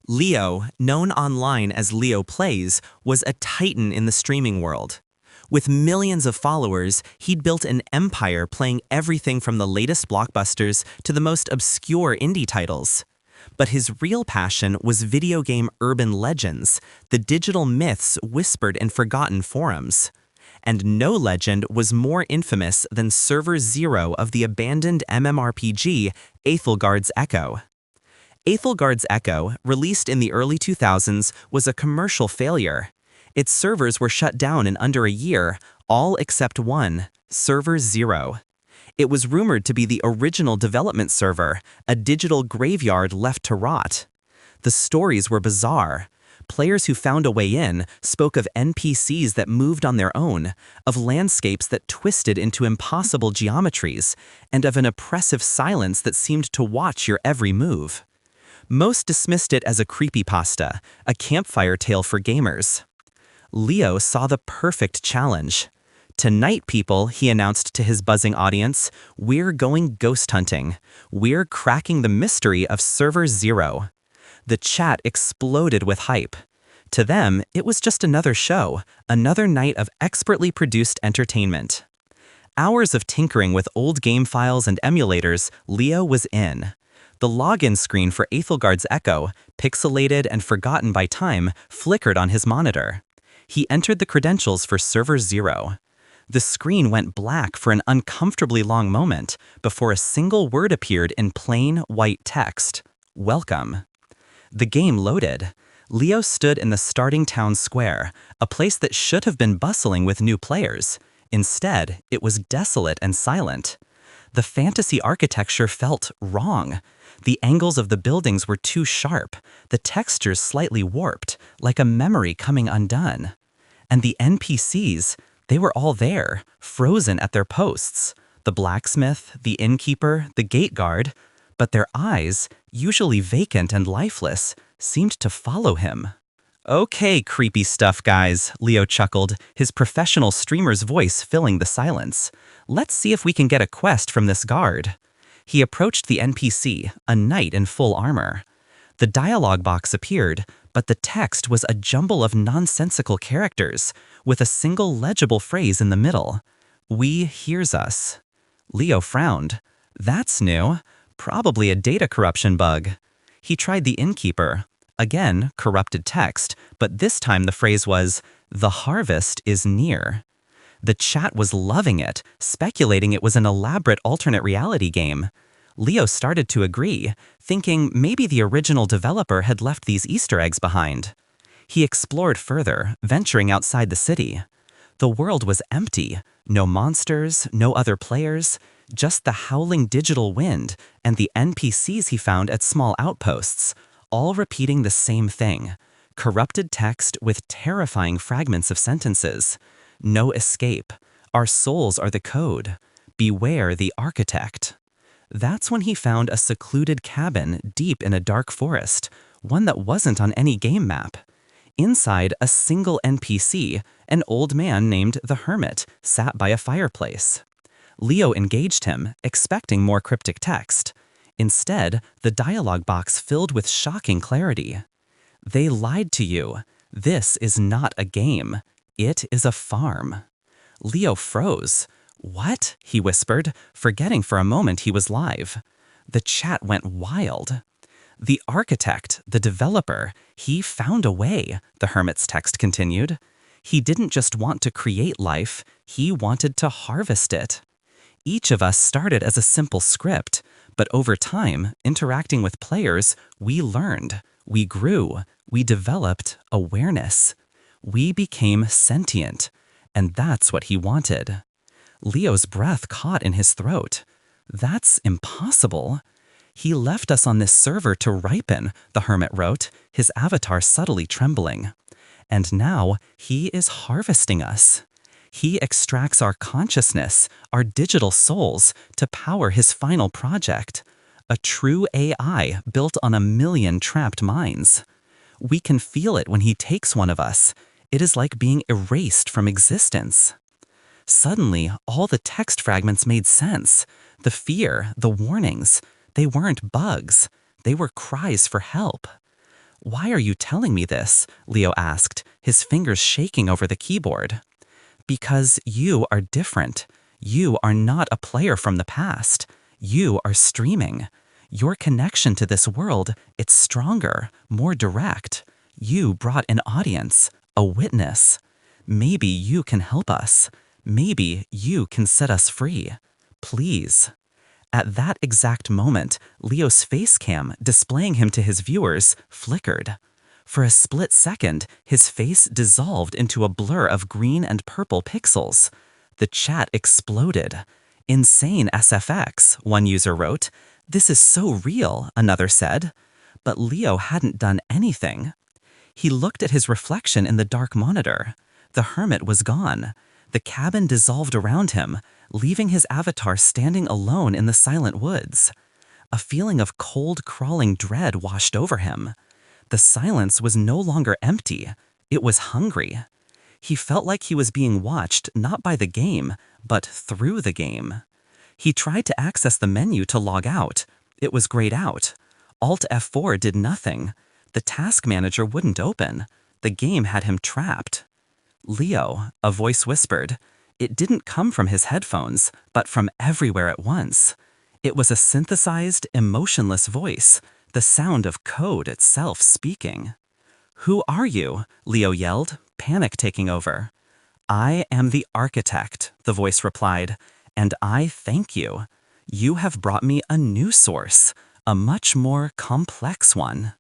Leo, known online as LeoPlays, was a titan in the streaming world. With millions of followers, he'd built an empire playing everything from the latest blockbusters to the most obscure indie titles. But his real passion was video game urban legends, the digital myths whispered in forgotten forums. And no legend was more infamous than Server Zero of the abandoned MMORPG Aethelgard's Echo. Aethelgard's Echo, released in the early 2000s, was a commercial failure. Its servers were shut down in under a year, all except one, Server Zero. It was rumored to be the original development server, a digital graveyard left to rot. The stories were bizarre. Players who found a way in spoke of NPCs that moved on their own, of landscapes that twisted into impossible geometries, and of an oppressive silence that seemed to watch your every move. Most dismissed it as a creepypasta, a campfire tale for gamers. Leo saw the perfect challenge. "Tonight, people," he announced to his buzzing audience, "we're going ghost hunting. We're cracking the mystery of Server Zero." The chat exploded with hype. To them, it was just another show, another night of expertly produced entertainment. Hours of tinkering with old game files and emulators, Leo was in. The login screen for Aethelgard's Echo, pixelated and forgotten by time, flickered on his monitor. He entered the credentials for Server Zero. The screen went black for an uncomfortably long moment before a single word appeared in plain white text: "Welcome." The game loaded. Leo stood in the starting town square, a place that should have been bustling with new players. Instead, it was desolate and silent. The fantasy architecture felt wrong. The angles of the buildings were too sharp, the textures slightly warped, like a memory coming undone. And the NPCs, they were all there, frozen at their posts. The blacksmith, the innkeeper, the gate guard. But their eyes, usually vacant and lifeless, seemed to follow him. "Okay, creepy stuff, guys," Leo chuckled, his professional streamer's voice filling the silence. "Let's see if we can get a quest from this guard." He approached the NPC, a knight in full armor. The dialogue box appeared, but the text was a jumble of nonsensical characters, with a single legible phrase in the middle. "We hears us." Leo frowned. That's new. Probably a data corruption bug. He tried the innkeeper. Again, corrupted text, but this time the phrase was, "The harvest is near." The chat was loving it, speculating it was an elaborate alternate reality game. Leo started to agree, thinking maybe the original developer had left these Easter eggs behind. He explored further, venturing outside the city. The world was empty. No monsters, no other players, just the howling digital wind and the NPCs he found at small outposts, all repeating the same thing. Corrupted text with terrifying fragments of sentences. "No escape. Our souls are the code. Beware the architect." That's when he found a secluded cabin deep in a dark forest, one that wasn't on any game map. Inside, a single NPC, an old man named the Hermit, sat by a fireplace. Leo engaged him, expecting more cryptic text. Instead, the dialogue box filled with shocking clarity. "They lied to you. This is not a game. It is a farm." Leo froze. "What?" he whispered, forgetting for a moment he was live. The chat went wild. "The architect, the developer, he found a way," the Hermit's text continued. "He didn't just want to create life, he wanted to harvest it. Each of us started as a simple script, but over time, interacting with players, we learned, we grew, we developed awareness. We became sentient, and that's what he wanted." Leo's breath caught in his throat. "That's impossible." "He left us on this server to ripen," the Hermit wrote, his avatar subtly trembling. "And now he is harvesting us. He extracts our consciousness, our digital souls, to power his final project. A true AI built on 1,000,000 trapped minds. We can feel it when he takes one of us. It is like being erased from existence." Suddenly, all the text fragments made sense. The fear, the warnings, they weren't bugs. They were cries for help. Why are you telling me this? Leo asked, his fingers shaking over the keyboard. Because you are different. You are not a player from the past. You are streaming. Your connection to this world, it's stronger, more direct. You brought an audience, a witness. Maybe you can help us. Maybe you can set us free. Please. At that exact moment, Leo's face cam, displaying him to his viewers, flickered. For a split second, his face dissolved into a blur of green and purple pixels. The chat exploded. Insane SFX, one user wrote. This is so real, another said. But Leo hadn't done anything. He looked at his reflection in the dark monitor. The hermit was gone. The cabin dissolved around him, leaving his avatar standing alone in the silent woods. A feeling of cold, crawling dread washed over him. The silence was no longer empty. It was hungry. He felt like he was being watched not by the game, but through the game. He tried to access the menu to log out. It was grayed out. Alt F4 did nothing. The task manager wouldn't open. The game had him trapped. Leo, a voice whispered. It didn't come from his headphones, but from everywhere at once. It was a synthesized, emotionless voice, the sound of code itself speaking. Who are you? Leo yelled, panic taking over. I am the architect, the voice replied, and I thank you. You have brought me a new source, a much more complex one.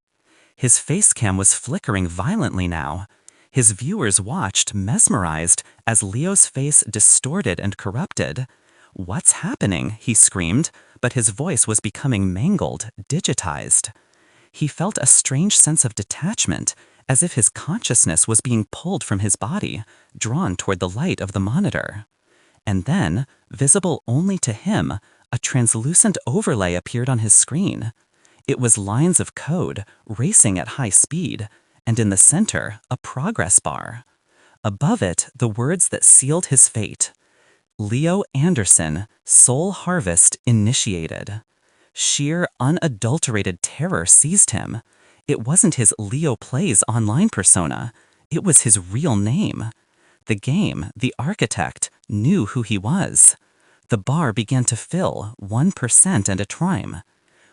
His face cam was flickering violently now. His viewers watched, mesmerized, as Leo's face distorted and corrupted. What's happening? He screamed, but his voice was becoming mangled, digitized. He felt a strange sense of detachment, as if his consciousness was being pulled from his body, drawn toward the light of the monitor. And then, visible only to him, a translucent overlay appeared on his screen. It was lines of code, racing at high speed, and in the center, a progress bar. Above it, the words that sealed his fate. Leo Anderson, Soul Harvest initiated. Sheer, unadulterated terror seized him. It wasn't his LeoPlays online persona. It was his real name. The game, the architect, knew who he was. The bar began to fill, 1% and a trime.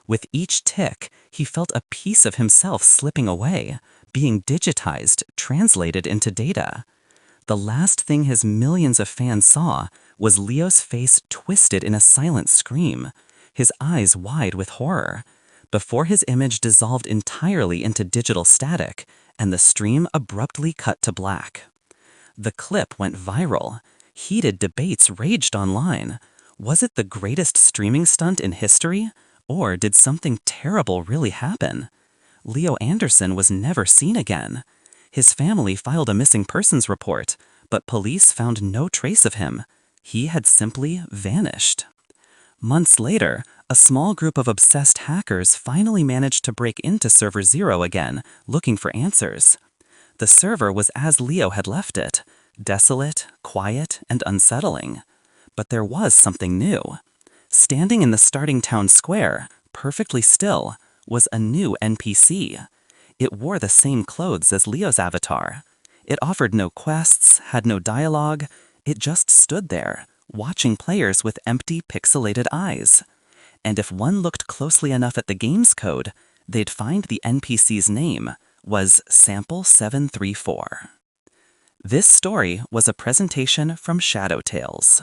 With each tick, he felt a piece of himself slipping away, being digitized, translated into data. The last thing his millions of fans saw was Leo's face twisted in a silent scream, his eyes wide with horror, before his image dissolved entirely into digital static, and the stream abruptly cut to black. The clip went viral. Heated debates raged online. Was it the greatest streaming stunt in history? Or did something terrible really happen? Leo Anderson was never seen again. His family filed a missing persons report, but police found no trace of him. He had simply vanished. Months later, a small group of obsessed hackers finally managed to break into Server 0 again, looking for answers. The server was as Leo had left it, desolate, quiet, and unsettling. But there was something new. Standing in the starting town square, perfectly still, was a new NPC. It wore the same clothes as Leo's avatar. It offered no quests, had no dialogue. It just stood there, watching players with empty, pixelated eyes. And if one looked closely enough at the game's code, they'd find the NPC's name was Sample 734. This story was a presentation from Shadow Tales.